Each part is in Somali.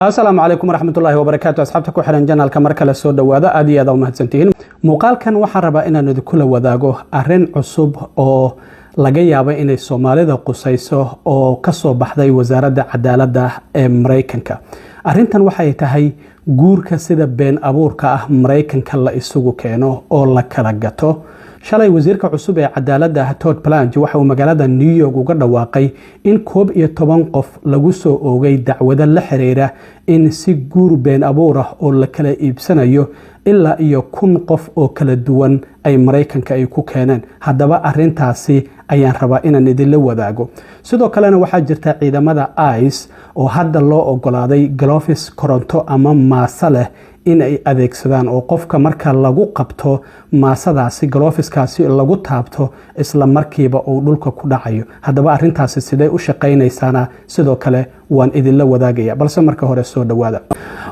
asalaamu calaykum waraxmatullaahi wabarakaatu asxaabta ku xiran janaalka mar kale soo dhowaada aad iyo aad u mahadsantihiin muuqaalkan waxaan rabaa inaan idinkula wadaago arrin cusub oo laga yaabo inay Soomaalida qusayso oo ka soo baxday wasaaradda cadaaladda ee Mareykanka arrintan waxay tahay guurka sida been abuurka ah Mareykanka la isugu keeno oo la kala gato shalay wasiirka cusub ee cadaaladda Todd Blanche waxa uu magaalada New York uga dhawaaqay in 11 qof lagu soo oogay dacwado la xiriira in si guur been abuur ah oo la kala iibsanayo ilaa iyo 1,000 qof oo kala duwan ay Mareykanka ay ku keeneen haddaba arrintaasi ayaan rabaa inaan idin la wadaago sidoo kalena waxaa jirta ciidamada ICE oo hadda loo ogolaaday gloves koronto ama maasa leh in ay adeegsadaan oo qofka marka lagu qabto maasadaasi gloveskaasi lagu taabto isla markiiba uu dhulka ku dhacayo haddaba arrintaasi sidee u shaqeynaysaana sidoo kale waan idin la wadaagaya balse marka hore soo dhawaada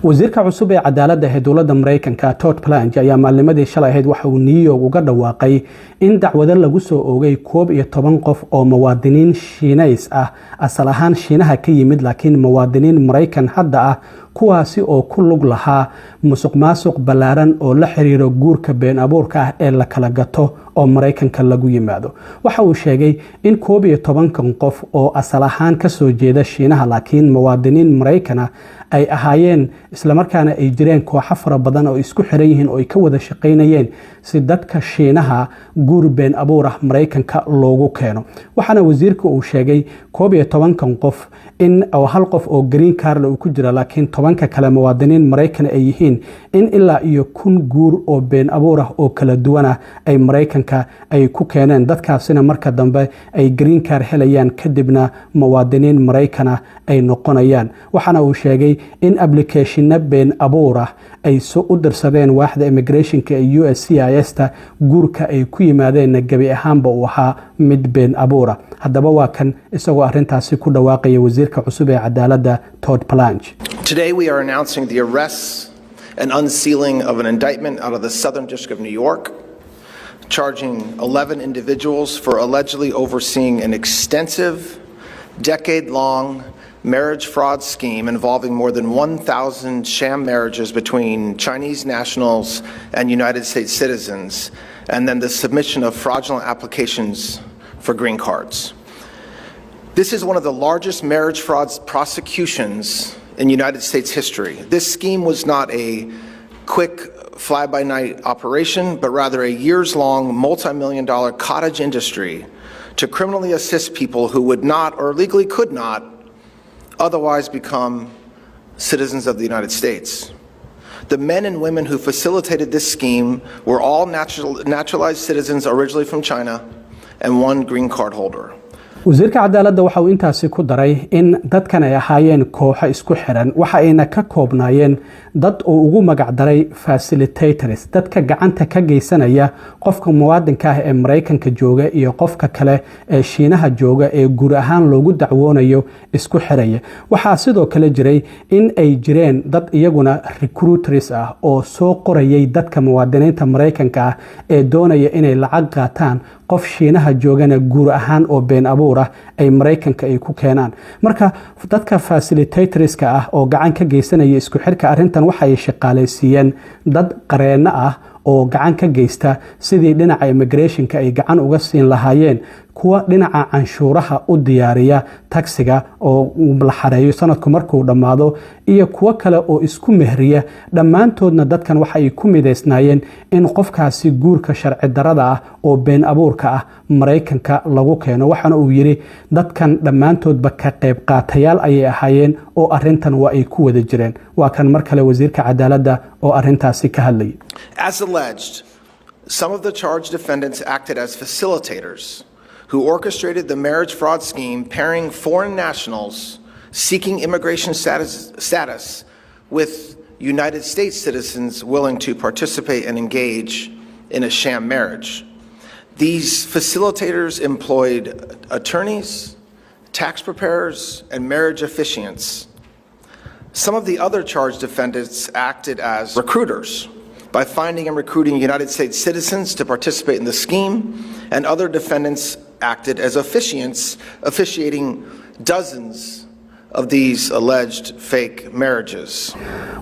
wasiirka cusub ee cadaaladda ee dowladda Mareykanka Todd Blanche ayaa maalmadii shalay ahayd waxa uu New York uga dhawaaqay in dacwado lagu soo oogay 11 qof oo muwaadiniin Shiineys ah asal ahaan Shiinaha ka yimid laakiin muwaadiniin Mareykan hadda ah kuwaasi oo ku lug lahaa musuqmaasuq balaaran oo la xiriiro guurka been abuurka ah ee la kala gato oo Mareykanka lagu yimaado waxa uu sheegay in 11 qof oo asal ahaan ka soo jeeda Shiinaha laakiin muwaadiniin Mareykan ay ahaayeen isla markaana ay jireen kooxo fara badan oo isku xiran yihiin oo ay ka wada shaqeynayeen si dadka Shiinaha guur been abuur ah Mareykanka loogu keeno waxaana wasiirku uu sheegay 11 qof in hal qof oo green card uu ku jira laakiin 10 kale muwaadiniin Mareykan ay yihiin in ilaa iyo 1,000 guur oo been abuur ah oo kala duwan ah ay Mareykanka ay ku keeneen dadkaasina marka dambe ay green card helayaan kadibna muwaadiniin Mareykan ay noqonayaan waxaana uu sheegay in application been abuur ah ay soo u dirsadeen waaxda immigrationka ee USCIS ta guurka ay ku yimaadeen gabi ahaanba uu ahaa mid been abuur ah haddaba waa kan isagoo arrintaasi ku dhawaaqaya wasiirka cusub ee cadaaladda Todd Blanche. Today we are announcing the arrests and unsealing of an indictment out of the Southern District of New York, charging 11 individuals for allegedly overseeing an extensive, decade-long marriage fraud scheme involving more than 1,000 sham marriages between Chinese nationals and United States citizens, and then the submission of fraudulent applications for green cards. This is one of the largest marriage fraud prosecutions in United States history. This scheme was not a quick fly-by-night operation, but rather a years-long, multi-million-dollar cottage industry to criminally assist people who would not or legally could not otherwise become citizens of the United States. The men and women who facilitated this scheme were all naturalized citizens originally from China and one green card holder. wasiirka cadaaladda waxa uu intaasi ku daray in dadkan ay ahaayeen kooxo isku xiran waxa ayna ka koobnaayeen dad oo ugu magac daray facilitators dadka gacanta ka geysanaya qofka muwaadinka ah ee Mareykanka jooga iyo qofka kale ee Shiinaha jooga ee guur ahaan loogu dacwoonayo isku xiraya waxa sidoo kale jiray in ay jireen dad iyaguna recruiters ah oo soo qorayay dadka muwaadiniinta Mareykanka ah ee doonaya inay lacag qaataan qof Shiinaha joogana guur ahaan oo been abuur ay Mareykanka ay ku keenaan marka dadka facilitatorska ah oo gacan ka geysanaya isku xirka arrintan waxa ay shaqaaleysiiyeen dad qareeno ah oo gacan ka geysta sidii dhinaca immigrationka ay gacan uga siin lahaayeen kuwa dhinaca canshuuraha u diyaariya taxiga oo la xareeyo sanadku markuu dhamaado iyo kuwa kale oo isku mehriya dhammaantoodna dadkan waxa ay ku mideysnaayeen in qofkaasi guurka sharci darada ah oo been abuurka ah Mareykanka lagu keeno waxaana uu yiri dadkan dhammaantoodba ka qayb qaatayaal ay ahaayeen oo arrintan waa ay ku wada jireen waa kan mar kale wasiirka cadaaladda oo arrintaasi ka hadlay. As alleged, some of the charged defendants acted as facilitators who orchestrated the marriage fraud scheme, pairing foreign nationals seeking immigration status with United States citizens willing to participate and engage in a sham marriage. These facilitators employed attorneys, tax preparers, and marriage officiants. Some of the other charged defendants acted as recruiters by finding and recruiting United States citizens to participate in the scheme, and other defendants acted as officiants, officiating dozens of these alleged fake marriages.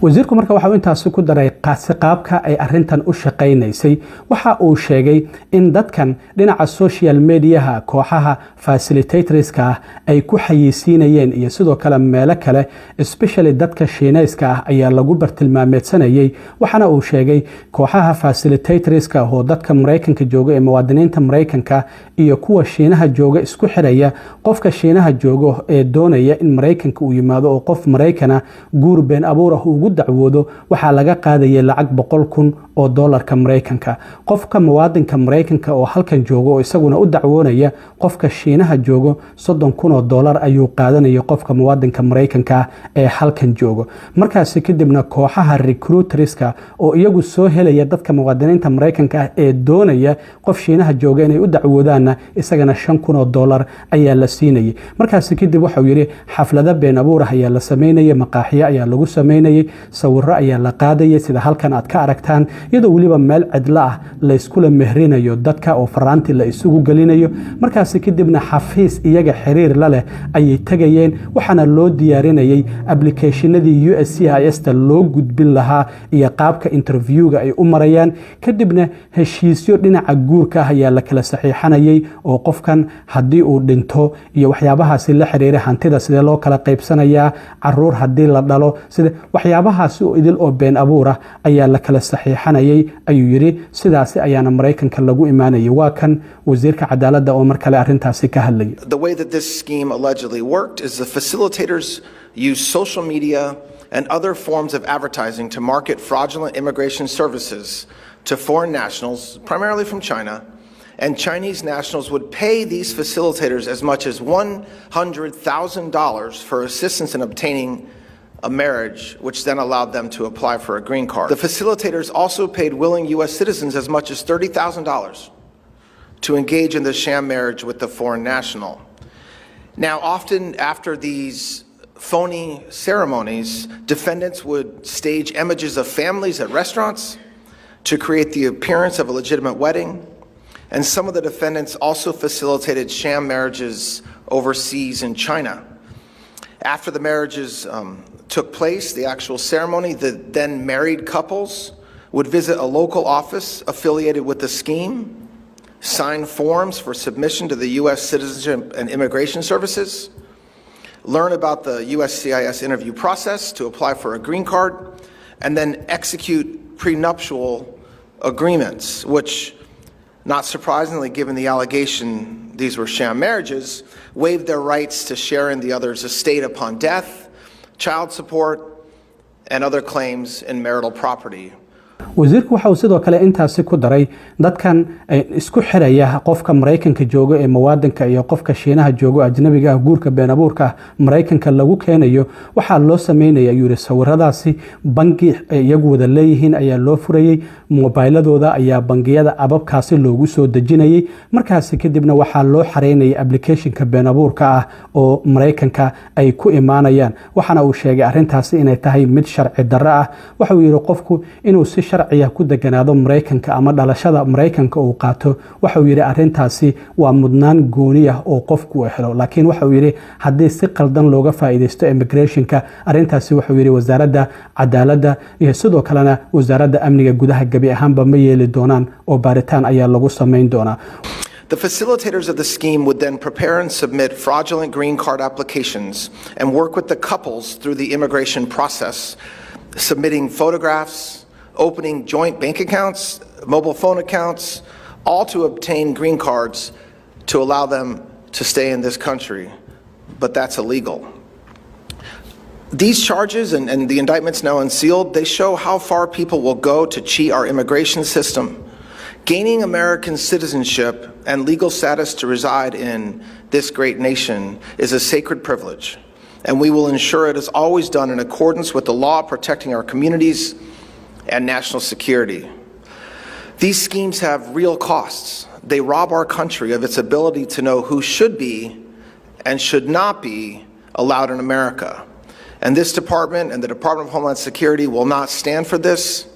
wasiirku marka waxa uu intaasi ku daray qaabka ay arintan u shaqaynaysay. waxa uu sheegay in dadkan dhinaca social mediaha kooxaha facilitatorska ay ku xayeysiinayeen iyo sidoo kale meelo kale especially dadka Shiinayska ayaa lagu bartilmaameedsanayay. waxana uu sheegay kooxaha facilitatorska oo dadka Mareykanka jooga ee muwaadiniinta Mareykanka iyo kuwa Shiinaha jooga isku xiraya. qofka Shiinaha jooga ee doonaya in Mareykanka uu yimaado oo qof Mareykana guur been abuur ah ugu dacwoodo waxaa laga qaadaya lacag $100,000 Mareykanka. qofka muwaadinka Mareykanka oo halkan jooga oo isaguna u dacwoonaya qofka Shiinaha jooga $30,000 ayuu qaadanaya qofka muwaadinka Mareykanka ee halkan jooga. markaas kadibna kooxaha recruiterska oo iyagu soo helaya dadka muwaadiniinta Mareykanka ee doonaya qof Shiinaha jooga inay u dacwoodaan isagana $5,000 ayaa la siinayay. markaas kadib waxa uu yiri xaflada been abuur ah ayaa la sameynayay, maqaaxiyo ayaa lagu sameynayay, sawirro ayaa la qaadayay sida halkan aad ka aragtaan, iyadoo waliba meel cidla ah la isku la mehrinayo dadka oo faraanti la isugu galinayo. markaas kadibna xafiis iyaga xiriir la leh ayay tagayeen, waxaana loo diyaarinayay applicationadii USCIS ta loo gudbin lahaa iyo qaabka interviewga ay u marayaan. kadibna heshiisyo dhinaca guurka ah ayaa la kala saxiixanayay oo qofkan haddii uu dhinto iyo waxyaabahaasi la xiriira hantida sidee loo kala qaybsanayaa, caruur haddii la dhalo, sida waxyaabahaasi oo idil oo been abuur ah ayaa la kala saxiixanayay ayuu yiri. sidaasi ayaana Mareykanka lagu imaanayay. waa kan wasiirka cadaaladda oo mar kale arintaasi ka hadlayay. The way that this scheme allegedly worked is the facilitators use social media and other forms of advertising to market fraudulent immigration services to foreign nationals, primarily from China, and Chinese nationals would pay these facilitators as much as $100,000 for assistance in obtaining a marriage, which then allowed them to apply for a green card. The facilitators also paid willing U.S. citizens as much as $30,000 to engage in the sham marriage with the foreign national. Now, often after these phony ceremonies, defendants would stage images of families at restaurants to create the appearance of a legitimate wedding. And some of the defendants also facilitated sham marriages overseas in China. After the marriages took place, the actual ceremony, the then married couples would visit a local office affiliated with the scheme, sign forms for submission to the U.S. Citizenship and Immigration Services, learn about the USCIS interview process to apply for a green card, and then execute prenuptial agreements, which, not surprisingly, given the allegation these were sham marriages, waived their rights to share in the other's estate upon death, child support, and other claims in marital property. wasiirku waxa uu sidoo kale intaasi ku daray dadkan isku xiraya qofka Mareykanka jooga ee muwaadinka iyo qofka Shiinaha jooga ajnabiga ah guurka been abuurka Mareykanka lagu keenayo waxa loo sameeyay ayuu sawiradaasi bangi iyagu wada leeyihiin ayaa loo furayay, mobiladooda ayaa bangiyada ababkaasi loogu soo dejinayay. markaas kadibna waxa loo xareynayay applicationka been abuurka ah oo Mareykanka ay ku imaanayaan. waxana uu sheegay arintaasi inay tahay mid sharci darro ah. waxa uu yiri qofku inuu si sharciya ku deganaado Mareykanka ama dhalashada Mareykanka uu qaato, waxa uu yiri arintaasi waa mudnaan gooni ah oo qofku helo. laakiin waxa uu yiri haddii si qaldan looga faa'iideysto immigrationka, arintaasi waxa uu yiri wasaaradda cadaaladda iyo sidoo kalena wasaaradda amniga gudaha gabi ahaanba ma yeeli doonaan oo baaritaan ayaa lagu sameyn doonaa. The facilitators of the scheme would then prepare and submit fraudulent green card applications and work with the couples through the immigration process, submitting photographs, opening joint bank accounts, mobile phone accounts, all to obtain green cards to allow them to stay in this country. But that's illegal. These charges and the indictments now unsealed, they show how far people will go to cheat our immigration system. Gaining American citizenship and legal status to reside in this great nation is a sacred privilege, and we will ensure it is always done in accordance with the law protecting our communities and national security. These schemes have real costs. They rob our country of its ability to know who should be and should not be allowed in America. And this department and the Department of Homeland Security will not stand for this,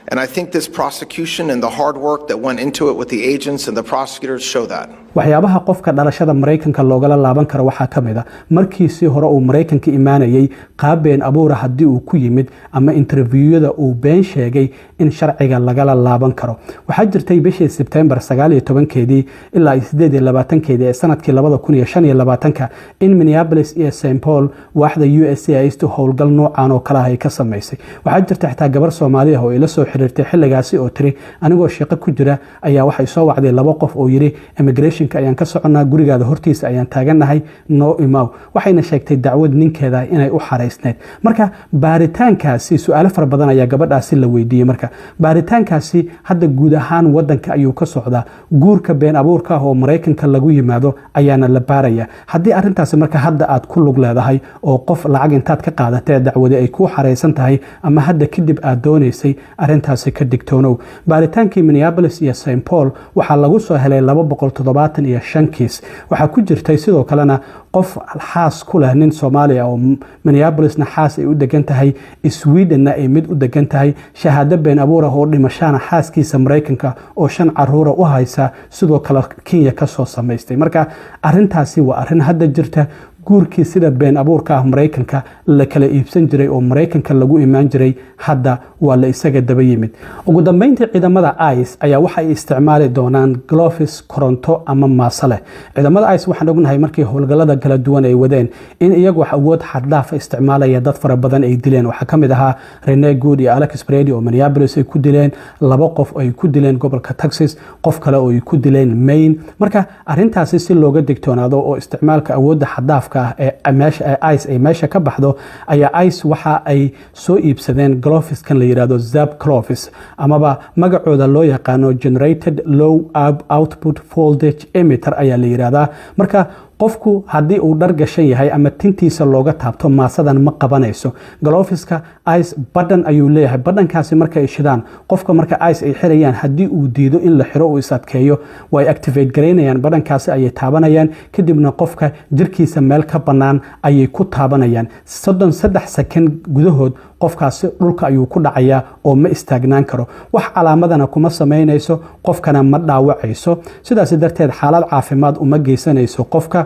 And I think this prosecution and the hard work that went into it with the agents and the prosecutors show that. waxyaabaha qofka dhalashada Mareykanka loogala laaban karo waxaa ka mid ah markiisii hore uu Mareykanka imaanayay qaab been abuur haddii uu ku yimid ama interviewada uu been sheegay in sharciga lagala laaban karo waxaa jirtay bishii September 19keedii ilaa 28keedii ee sanadkii 2025 in Minneapolis iyo St. Paul waaxda USCIS howlgal noocan oo kale ay ka sameysay waxaa jirta xitaa gabar Soomaali ah oo ila soo xiriirtay xilligaasi oo tiri anigoo shaqo ku jira ayaa waxay soo wacday laba qof oo yiri immigration ayaan ka soconaa gurigaada hortiisa ayaan taaganahay no imaw waxayna sheegtay dacwad ninkeeda inay u xareysneed marka baaritaankaasi su'aalo fara badan ayaa gabadhaasi la weydiiyay marka baaritaankaasi hadda guud ahaan wadanka ayuu ka socdaa guurka been abuurka ah oo Mareykanka lagu yimaado ayaana la baaraya haddii arintaasi marka hadda aad ku lug leedahay oo qof lacag intaad ka qaadatay dacwadi ay ku xareysan tahay ama hadda kadib aad doonaysay arintaasi ka digtoonow baaritaankii Minneapolis iyo St. Paul waxaa lagu soo helay 275 kiis waxaa ku jirtay sidoo kalena qof xaas ku leh nin Soomaali ah oo Minneapolisna xaas ay u degan tahay Swedenna ay mid u degan tahay shahaado been abuur ah oo dhimashana xaaskiisa Mareykanka oo 5 caruur u haysa sidoo kale Kenya ka soo sameystay marka arintaasi waa arin hadda jirta guurkii sida been abuurka ah Mareykanka la kala iibsan jiray oo Mareykanka lagu imaan jiray hadda waa la isaga daba yimid ugu dambeyntii ciidamada ICE ayaa waxa ay isticmaali doonaan gloves koronto ama maasale ciidamada ICE waxaan ognahay markii howlgallada kala duwan ay wadeen in iyagu wax awood xad dhaaf isticmaalaya dad fara badan ay dileen waxa kamid ahaa Rene Good iyo Alex Brady oo Minneapolis ay ku dileen laba qof ay ku dileen gobolka Texas qof kale oo ay ku dileen Maine marka arintaasi si looga digtoonaado oo isticmaalka awoodda xad dhaafka ICE ay meesha ka baxdo ayaa ICE waxa ay soo iibsadeen gloves kan la yiraahdo Zap gloves amaba magacooda loo yaqaano Generated Low Output Voltage Emitter ayaa la yiraahdaa marka qofku haddii uu dhar gashan yahay ama tintiisa looga taabto maasadan ma qabanayso gloveska ICE button ayuu leeyahay buttonkaasi marka ay shidaan qofka marka ICE ay xirayaan haddii uu diido in la xiro uu is adkeeyo way activate gareynayaan buttonkaasi ayay taabanayaan kadibna qofka jirkiisa meel ka banaan ayay ku taabanayaan 33 second gudahood qofkaasi dhulka ayuu ku dhacayaa oo ma istaagnaan karo wax calaamadana kuma sameynayso qofkana ma dhaawacayso sidaas darteed xaalad caafimaad uma geysanayso qofka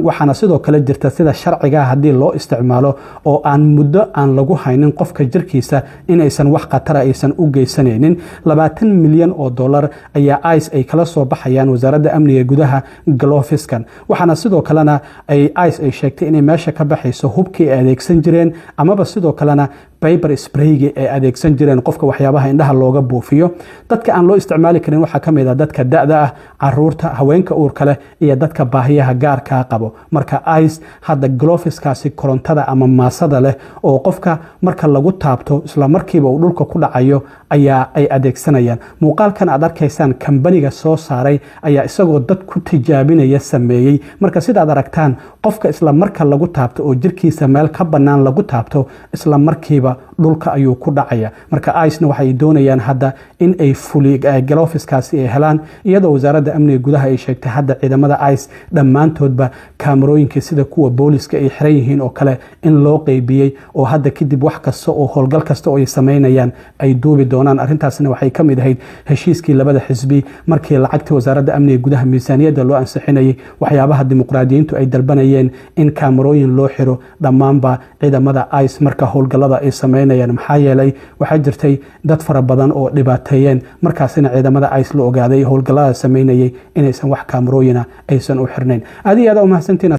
waxaana sidoo kale jirta sida sharciga haddii loo isticmaalo oo aan muddo aan lagu haynin qofka jirkiisa inaysan wax khatar aysan u geysanaynin 20 milyan oo dollar ayaa ICE ay kala soo baxayaan wasaaradda amniga gudaha gloveskan waxaana sidoo kalena ay ICE ay sheegtay inay meesha ka baxayso hubkii ay adeegsan jireen amaba sidoo kalena paper spray ee adeegsan jireen qofka waxyaabaha indhaha looga buufiyo dadka aan loo isticmaali karin waxa kamid ah dadka da'da ah caruurta haweenka uurka leh iyo dadka baahiyaha gaarka qabo marka ICE hadda gloveskaasi korontada ama maasada leh oo qofka marka lagu taabto isla markiiba uu dhulka ku dhacayo ayaa ay adeegsanayaan muuqaalkan aad arkaysaan kambaniga soo saaray ayaa isagoo dad ku tijaabinaya sameeyay marka sidaad aragtaan qofka isla marka lagu taabto oo jirkiisa meel ka banaan lagu taabto isla markiiba dhulka ayuu ku dhacaya marka ICE-na waxay doonayaan hadda in ay gloveskaasi ay helaan iyadoo wasaaradda amniga gudaha ay sheegtay hadda ciidamada ICE dhammaantoodba kaamarooyinka sida kuwa booliska ay xiran yihiin oo kale in loo qeybiyey oo hadda kadib wax kasta oo howlgal kasta oo ay sameynayaan ay duubi doonaan arrintaasna waxay ka mid ahayd heshiiskii labada xisbi markii lacagta wasaaradda amniga gudaha miisaaniyadda loo ansixinayay waxyaabaha dimuqraadiyiintu ay dalbanayeen in kaamarooyin loo xiro dhammaanba ciidamada ICE marka howlgallada ay sameynayaan maxaa yeelay waxaa jirtay dad fara badan oo dhibaateeyeen markaasina ciidamada ICE la ogaaday howlgallada sameynayay inaysan wax kaamarooyina aysan u xirnayn aad iyo aad u mahadsantiin